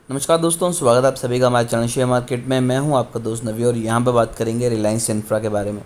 नमस्कार दोस्तों, स्वागत है आप सभी का हमारे चैनल शेयर मार्केट में। मैं हूं आपका दोस्त नवी और यहां पर बात करेंगे रिलायंस इंफ्रा के बारे में।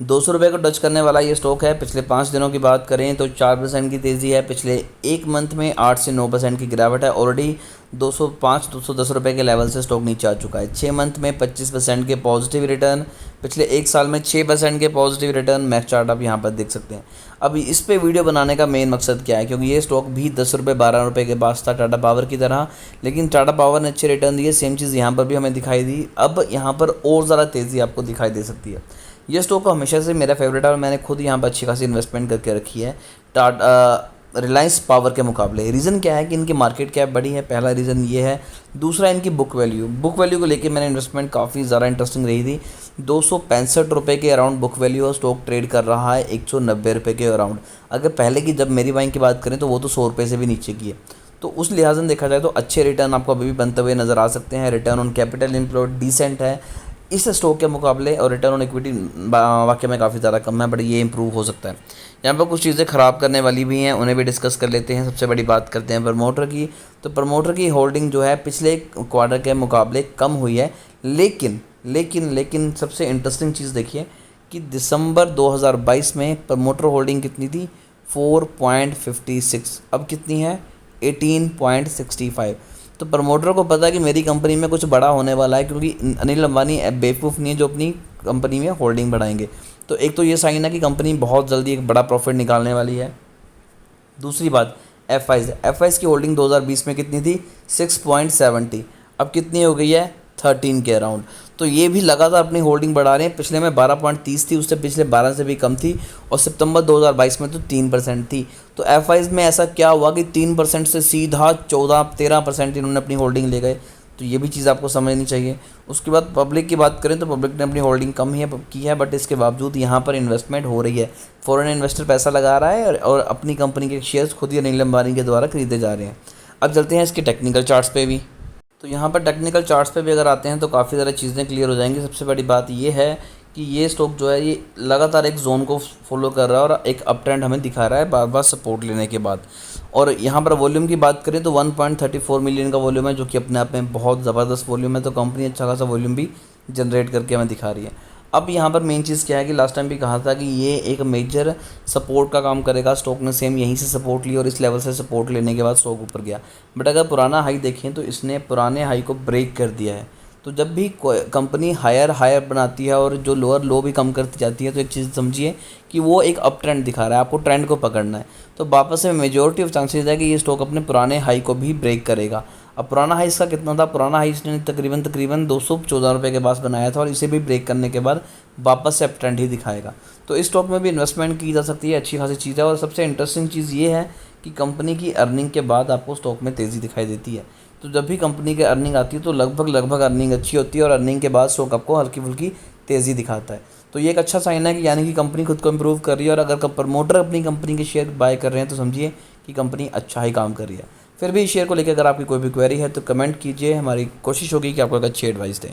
200 रुपये को टच करने वाला ये स्टॉक है। पिछले 5 दिनों की बात करें तो 4% की तेज़ी है। पिछले एक मंथ में 8 से 9% की गिरावट है। ऑलरेडी 205-210 रुपये के लेवल से स्टॉक नीचे आ चुका है। 6 मंथ में 25% के पॉजिटिव रिटर्न, पिछले एक साल में 6% के पॉजिटिव रिटर्न। मैक्स चार्ट आप यहाँ पर देख सकते हैं। अब इस पे वीडियो बनाने का मेन मकसद क्या है, क्योंकि ये स्टॉक भी 10 रुपये 12 रुपये के पास था टाटा पावर की तरह, लेकिन टाटा पावर ने अच्छे रिटर्न दिए। सेम चीज़ यहाँ पर भी हमें दिखाई दी। अब यहाँ पर और ज़्यादा तेज़ी आपको दिखाई दे सकती है। ये स्टॉक को हमेशा से मेरा फेवरेट है और मैंने खुद यहाँ पर अच्छी खासी इन्वेस्टमेंट करके रखी है टाटा रिलायंस पावर के मुकाबले। रीज़न क्या है कि इनकी मार्केट कैप बड़ी है, पहला रीज़न ये है। दूसरा इनकी बुक वैल्यू को लेके मैंने इन्वेस्टमेंट काफ़ी ज़्यादा इंटरेस्टिंग रही थी। 265 रुपये के अराउंड बुक वैल्यू और स्टॉक ट्रेड कर रहा है 190 रुपये के अराउंड। अगर पहले की जब मेरी बाइंग की बात करें तो वो तो 100 रुपये से भी नीचे की है। तो उस लिहाज से देखा जाए तो अच्छे रिटर्न आपको अभी भी बनते हुए नज़र आ सकते हैं। Return on capital employed decent है इस स्टॉक के मुकाबले, और रिटर्न ऑन इक्विटी वाकई में काफ़ी ज़्यादा कम है, बट ये इंप्रूव हो सकता है। यहाँ पर कुछ चीज़ें ख़राब करने वाली भी हैं, उन्हें भी डिस्कस कर लेते हैं। सबसे बड़ी बात करते हैं प्रमोटर की। तो प्रमोटर की होल्डिंग जो है पिछले क्वार्टर के मुकाबले कम हुई है, लेकिन सबसे इंटरेस्टिंग चीज़ देखिए कि दिसंबर 2022 में प्रमोटर होल्डिंग कितनी थी, 4.56। अब कितनी है, 18.65। तो प्रमोटर को पता है कि मेरी कंपनी में कुछ बड़ा होने वाला है, क्योंकि अनिल अंबानी बेवकूफ़ नहीं है जो अपनी कंपनी में होल्डिंग बढ़ाएंगे। तो एक तो ये साइन है कि कंपनी बहुत जल्दी एक बड़ा प्रॉफिट निकालने वाली है। दूसरी बात, एफ की होल्डिंग 2020 में कितनी थी, 6.70। अब कितनी हो गई है, 13 के अराउंड। तो ये भी लगातार अपनी होल्डिंग बढ़ा रहे हैं। पिछले में 12.30 थी, उससे पिछले 12 से भी कम थी, और सितंबर 2022 में तो 3% थी। तो एफ में ऐसा क्या हुआ कि 3% से सीधा 14-13% इन्होंने अपनी होल्डिंग ले गए। तो ये भी चीज़ आपको समझनी चाहिए। उसके बाद पब्लिक की बात करें तो पब्लिक ने अपनी होल्डिंग कम ही की है, बट इसके बावजूद यहाँ पर इन्वेस्टमेंट हो रही है। फॉरेन इन्वेस्टर पैसा लगा रहा है और अपनी कंपनी के शेयर्स खुद ही अनिल अंबानी के द्वारा खरीदे जा रहे हैं। अब चलते हैं इसके टेक्निकल चार्ट्स पे भी। तो यहाँ पर टेक्निकल चार्ट्स पे भी अगर आते हैं तो काफ़ी ज़्यादा चीज़ें क्लियर हो जाएंगी। सबसे बड़ी बात ये है कि ये स्टॉक जो है ये लगातार एक जोन को फॉलो कर रहा है और एक अप ट्रेंड हमें दिखा रहा है बार बार सपोर्ट लेने के बाद। और यहाँ पर वॉल्यूम की बात करें तो 1.34 मिलियन का वॉल्यूम है, जो कि अपने आप में बहुत ज़बरदस्त वॉल्यूम है। तो कंपनी अच्छा खासा वॉल्यूम भी जनरेट करके हमें दिखा रही है। अब यहाँ पर मेन चीज़ क्या है कि लास्ट टाइम भी कहा था कि ये एक मेजर सपोर्ट का काम करेगा। स्टॉक ने सेम यहीं से सपोर्ट लिया और इस लेवल से सपोर्ट लेने के बाद स्टॉक ऊपर गया। बट अगर पुराना हाई देखें तो इसने पुराने हाई को ब्रेक कर दिया है। तो जब भी कंपनी हायर बनाती है और जो लोअर लो भी कम करती जाती है, तो एक चीज़ समझिए कि वो एक अप ट्रेंड दिखा रहा है, आपको ट्रेंड को पकड़ना है। तो वापस से मेजोरिटी ऑफ चांसेस है कि ये स्टॉक अपने पुराने हाई को भी ब्रेक करेगा। अब पुराना हाई इसका कितना था, पुराना हाई इसने तकरीबन 214 रुपये के पास बनाया था, और इसे भी ब्रेक करने के बाद वापस से अप ट्रेंड ही दिखाएगा। तो इस स्टॉक में भी इन्वेस्टमेंट की जा सकती है, अच्छी खासी चीज़ है। और सबसे इंटरेस्टिंग चीज़ ये है कि कंपनी की अर्निंग के बाद आपको स्टॉक में तेज़ी दिखाई देती है। तो जब भी कंपनी की अर्निंग आती है तो लगभग अर्निंग अच्छी होती है, और अर्निंग के बाद स्टॉक आपको हल्की फुल्की तेज़ी दिखाता है। तो ये एक अच्छा साइन है कि यानी कि कंपनी खुद को इम्प्रूव कर रही है। और अगर प्रमोटर अपनी कंपनी के शेयर बाय कर रहे हैं तो समझिए कि कंपनी अच्छा ही काम कर रही है। फिर भी इस शेयर को लेकर अगर आपकी कोई भी क्वेरी है तो कमेंट कीजिए, हमारी कोशिश होगी कि आपको एक अच्छी एडवाइस दें।